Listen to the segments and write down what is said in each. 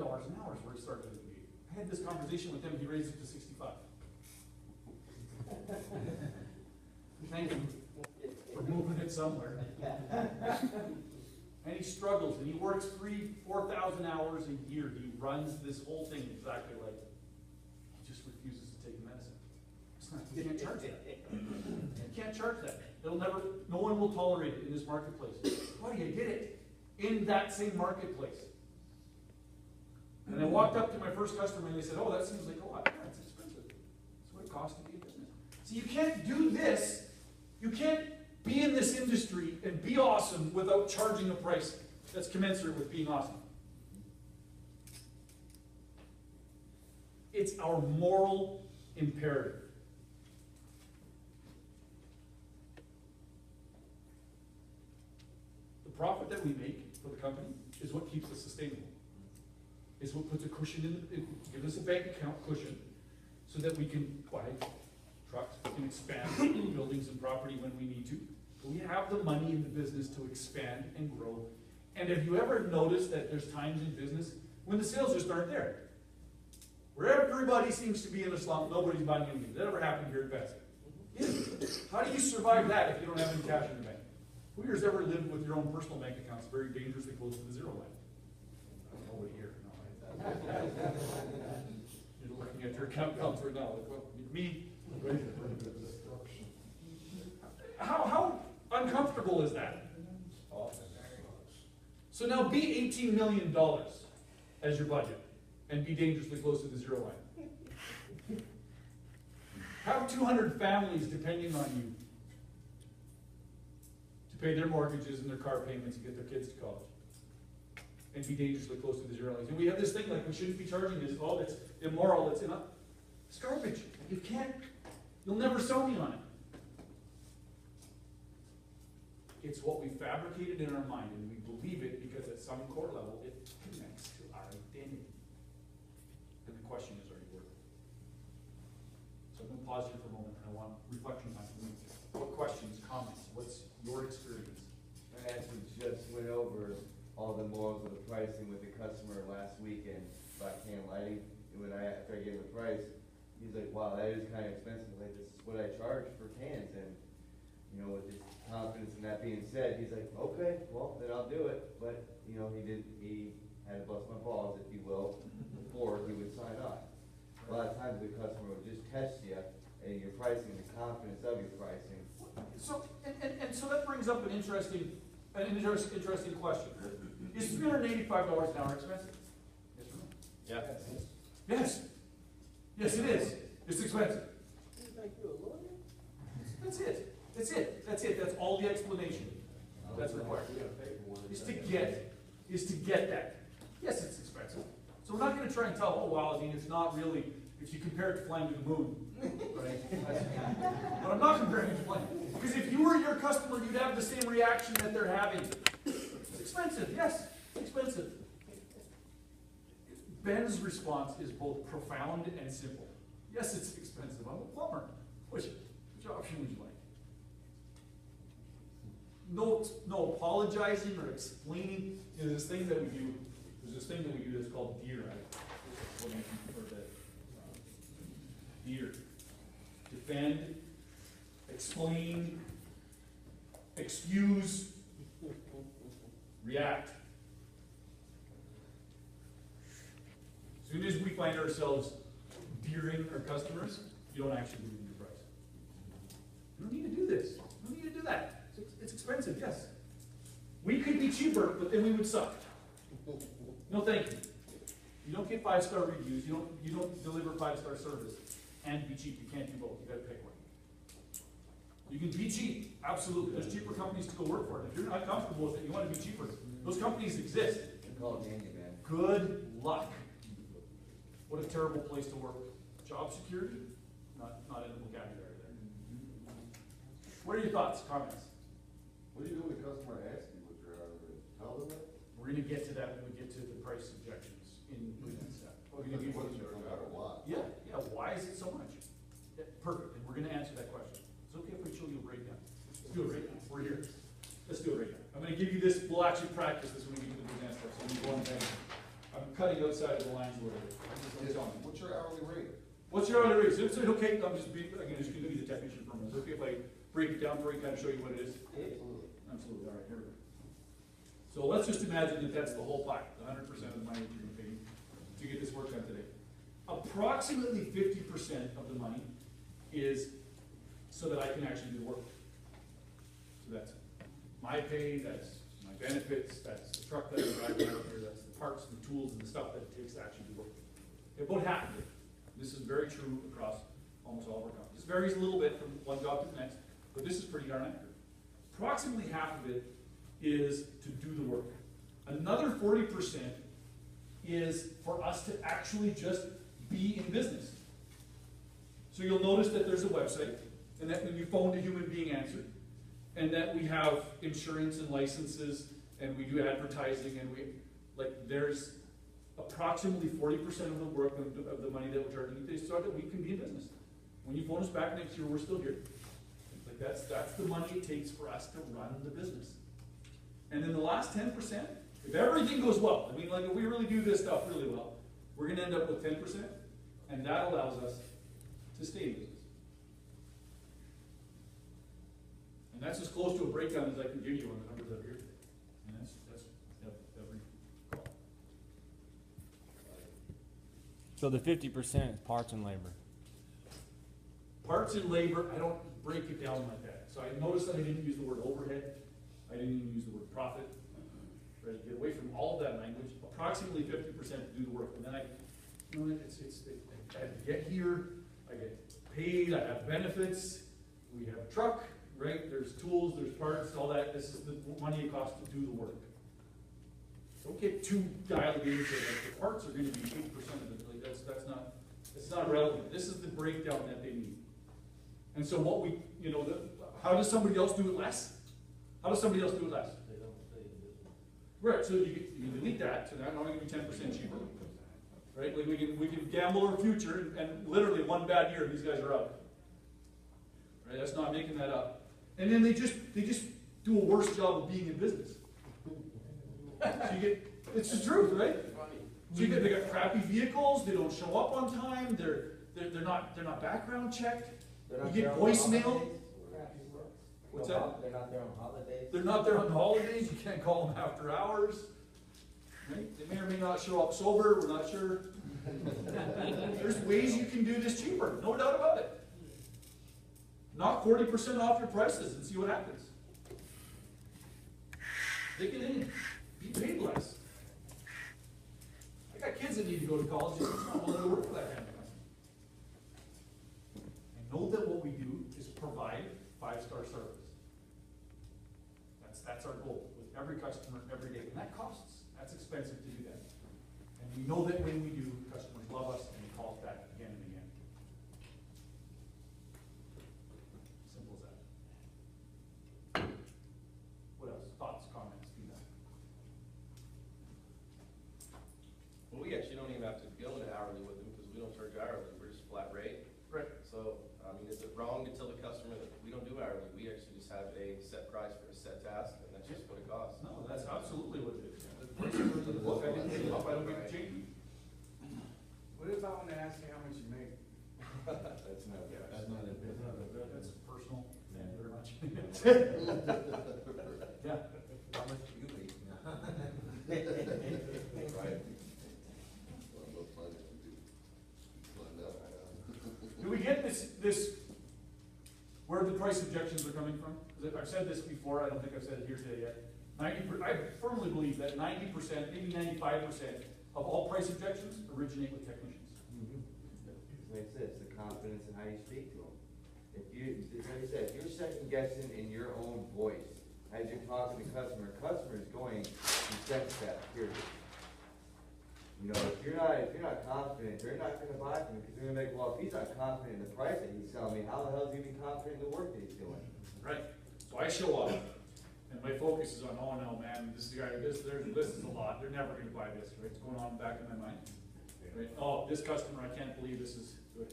$49 an hour is where he started. I had this conversation with him, he raised it to 65. Thank you for moving it somewhere. And he struggles, and he works 4,000 hours a year. He runs this whole thing exactly like it. He just refuses to take the medicine. It's not, you can't charge that. You can't charge that. It'll never, no one will tolerate it in this marketplace. Why do you get it in that same marketplace? And I walked up to my first customer and they said, oh, that seems like a lot. Yeah, it's expensive. It's what it costs to be in business. So you can't do this. You can't be in this industry and be awesome without charging a price that's commensurate with being awesome. It's our moral imperative. The profit that we make for the company is what keeps us sustainable. It's what puts a cushion in, gives us a bank account cushion so that we can buy trucks, we can expand buildings and property when we need to. We have the money in the business to expand and grow. And have you ever noticed that there's times in business when the sales just aren't there? Where everybody seems to be in a slump, nobody's buying anything. Does that ever happen here at Best? Yeah. How do you survive that if you don't have any cash in the bank? Who here's ever lived with your own personal bank accounts very dangerously close to the zero line? Nobody here. No. You're looking at your account balance right now. Like, well, me. How uncomfortable is that? So now be $18 million as your budget and be dangerously close to the zero line. Have 200 families depending on you to pay their mortgages and their car payments and get their kids to college. And be dangerously close to the zero line. And we have this thing like we shouldn't be charging this. Oh, it's immoral. It's enough. It's garbage. You can't. You'll never sell me on it. It's what we fabricated in our mind, and we believe it because at some core level it connects to our identity. And the question is, are you worth it? So I'm going to pause here for a moment, and I want reflection time from you. What questions, comments, what's your experience? I actually just went over all the morals of the pricing with the customer last weekend about can lighting. And after I gave him the price, he's like, wow, that is kind of expensive. Like, this is what I charge for cans. And, you know, with his confidence in that being said, he's like, okay, well, then I'll do it. But, you know, he had to bust my balls, if you will, before he would sign on. A lot of times the customer would just test you and your pricing, the confidence of your pricing. So, and so that brings up an interesting question. Is $385 an hour expensive? Yes or no? Yeah. Yes. Yes, it is. It's expensive. That's it. That's it. That's it. That's all the explanation that's required. Is to get that. Yes, it's expensive. So we're not going to try and tell, oh, well, I mean, it's not really, if you compare it to flying to the moon, right? But I'm not comparing it to flying. Because if you were your customer, you'd have the same reaction that they're having. It's expensive. Yes, it's expensive. Ben's response is both profound and simple. Yes, it's expensive. I'm a plumber. Which option would you like? No apologizing or explaining. There's this thing that we do. There's this thing that we do that's called DEAR. What do you prefer that? DEAR. Defend, explain, excuse, react. As soon as we find ourselves deering our customers, you don't actually move your price. You don't need to do this. You don't need to do that. It's expensive, yes. We could be cheaper, but then we would suck. No, thank you. You don't get 5-star reviews. You don't deliver 5-star service and be cheap. You can't do both. You got to pick one. You can be cheap, absolutely. There's cheaper companies to go work for. If you're not comfortable with it, you want to be cheaper. Those companies exist. Call it handyman. Good luck. What a terrible place to work. Job security? Not in the vocabulary there. What are your thoughts, comments? What do you do when the customer asks you what you're out of it? Tell them that? We're going to get to that when we get to the price objections in that step. We're going to give What is you it about or why? yeah. Why is it so much? Yeah, perfect. And we're going to answer that question. It's okay if we show you a breakdown. Let's do it right now. We're here. Let's do it right now. I'm going to give you this. We'll actually practice this when we get to the business stuff. So we go on. I'm cutting outside of the lines where I'm telling you. What's your hourly rate? What's your hourly rate? So it's okay, I'm just gonna be the technician for a minute. Okay, if I break it down for you, kind of show you what it is? Absolutely. Absolutely, all right, here we go. So let's just imagine that that's the whole pie, the 100% of the money that you're gonna pay to get this work done today. Approximately 50% of the money is so that I can actually do the work. So that's my pay, that's my benefits, that's the truck that I'm driving out here, that's the parts, the tools, and the stuff that it takes to actually do work. About half of it. This is very true across almost all of our companies. This varies a little bit from one job to the next, but this is pretty darn accurate. Approximately half of it is to do the work. Another 40% is for us to actually just be in business. So you'll notice that there's a website, and that when you phone, a human being answered, and that we have insurance and licenses, and we do advertising, and there's approximately 40% of the work of the money that we're charging you so that we can be in business. When you phone us back next year, we're still here. Like that's the money it takes for us to run the business. And then the last 10%, if everything goes well, I mean, like if we really do this stuff really well, we're gonna end up with 10%, and that allows us to stay in business. And that's as close to a breakdown as I can give you on the numbers up here today. And that's every call. So the 50% is parts and labor. Parts and labor, I don't break it down like that. So I noticed that I didn't use the word overhead. I didn't even use the word profit. Try to get away from all of that language. Approximately 50% to do the work. And then I get here, I get paid, I have benefits, we have a truck, right? There's tools, there's parts, all that. This is the money it costs to do the work. Don't get too dialed into it. Like the parts are going to be 8% of it. Like that's not relevant. This is the breakdown that they need. And so what we, how does somebody else do it less? How does somebody else do it less? They don't stay in business. Right, so you delete that, so now only going to be 10% cheaper. Right, like we can gamble our future, and literally one bad year, these guys are out. Right, that's not making that up. And then they just do a worse job of being in business. So it's the truth, right? So they got crappy vehicles, they don't show up on time, they're not background checked. You get voicemail. What's that? They're not there on holidays. They're not there on holidays, you can't call them after hours. Right? They may or may not show up sober, we're not sure. There's ways you can do this cheaper, no doubt about it. Knock 40% off your prices and see what happens. Take it in, be paid less. I got kids that need to go to college, it's not willing to work for that kind of money. I know that what we do is provide 5-star service. That's our goal with every customer every day, and that costs. That's expensive to do that. And we know that when we do, customers love us and they call us back again and again. Simple as that. What else? Thoughts, comments, feedback? Well, we actually don't even have to go into hourly with them because we don't charge hourly, we're just flat rate. Right. So, is it wrong to tell the customer that we don't do hourly? We actually just have a set price for a set task, and that's just what it costs. No, that's absolutely what it is. The prices are in the book, I didn't make them up, I don't get to change them. What about when they ask you how much you make? That's not, That's not in business. That's personal, very much. Yeah. How much do you make? Right. Do we get this, where the price objections are coming from? Because I've said this before, I don't think I've said it here today yet. I firmly believe that 90%, maybe 95% of all price objections originate with technicians. Like I said, it's the confidence in how you speak to them. It's like I said, if you're second guessing in your own voice, as you're talking to customer is going to sense that, period. If you're not confident, they're not gonna buy from you, because they're gonna be like, well, if he's not confident in the price that he's selling me, how the hell is he even confident in the work that he's doing? Right. So I show up, and my focus is on, oh no, man, this guy, this is a lot. They're never gonna buy this, right? It's going on in the back of my mind. Right? Oh, this customer, I can't believe this is good.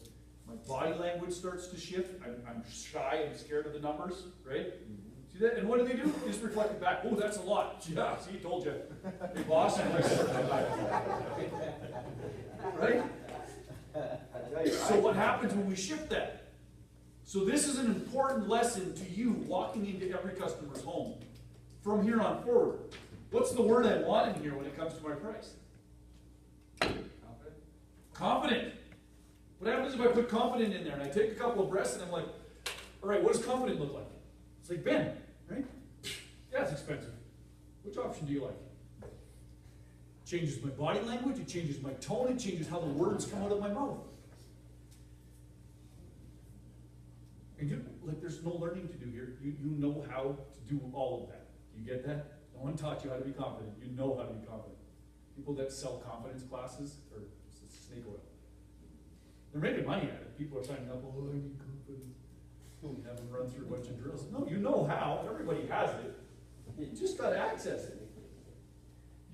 My body language starts to shift. I'm shy and scared of the numbers, right? See that? And what do? They just reflect it back. Oh, that's a lot. Yeah, see, told you. Hey, boss. happens when we shift that? So this is an important lesson to you walking into every customer's home from here on forward. What's the word I want in here when it comes to my price? Confident? Confident. What happens if I put confident in there and I take a couple of breaths and I'm like, all right, what does confident look like? It's like Ben, right? Yeah, it's expensive. Which option do you like? Changes my body language, it changes my tone, it changes how the words come out of my mouth. And you, like, there's no learning to do here. You know how to do all of that. You get that? No one taught you how to be confident. You know how to be confident. People that sell confidence classes are it's snake oil. They're making money at it. People are signing up, oh, I need confidence. Have them run through a bunch of drills. No, you know how. Everybody has it. You just got to access it.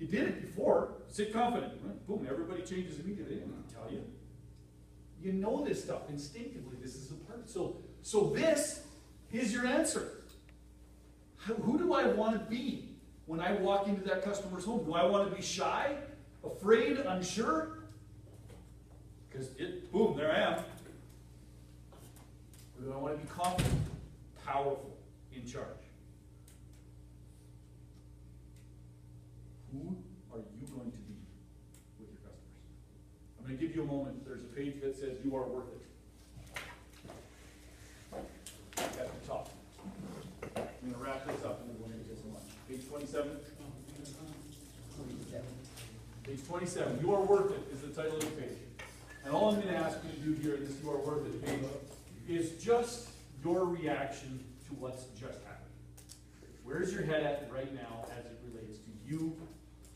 You did it before. Sit confident. Right? Boom, everybody changes immediately. They didn't tell you. You know this stuff instinctively. This is a part. So this is your answer. Who do I want to be when I walk into that customer's home? Do I want to be shy, afraid, unsure? Because boom, there I am. Or do I want to be confident, powerful, in charge? Who are you going to be with your customers? I'm going to give you a moment. There's a page that says you are worth it. At the top. I'm going to wrap this up and then we're going to get some lunch. Page 27. Page 27. You are worth it is the title of the page. And all I'm going to ask you to do here in this You Are Worth It page is just your reaction to what's just happened. Where's your head at right now as it relates to you,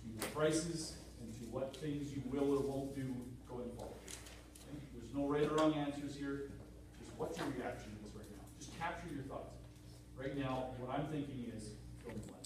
to your prices, and to what things you will or won't do going forward? Okay? There's no right or wrong answers here. Just what's your reaction to this right now? Just capture your thoughts. Right now, what I'm thinking is fill in the blank.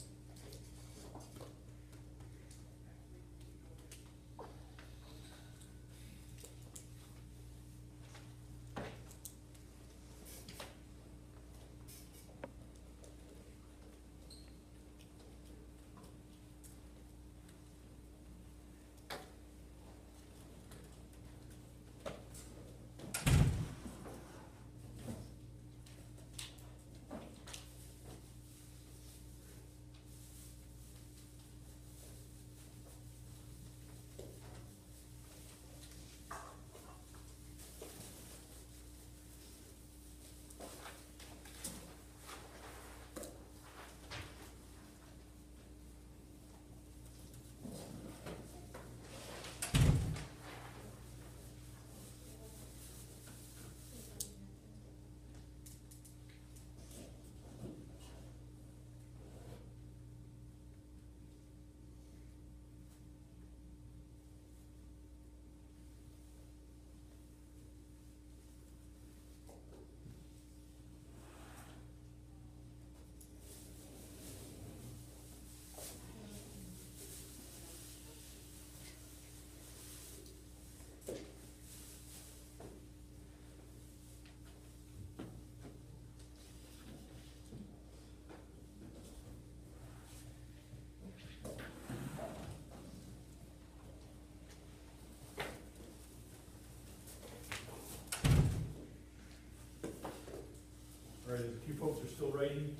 All right, a few folks are still writing.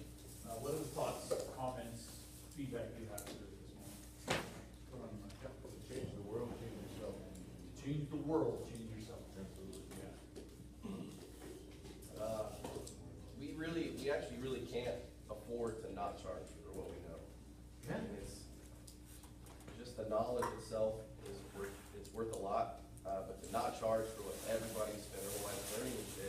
What are the thoughts, comments, feedback you have for this moment? Put on your mic. Yep. To change the world, change yourself. To change the world, change yourself. Absolutely. Yeah. We actually really can't afford to not charge for what we know. Yeah. And it's, just the knowledge itself is worth a lot, but to not charge for what everybody's spent their whole life learning and shit,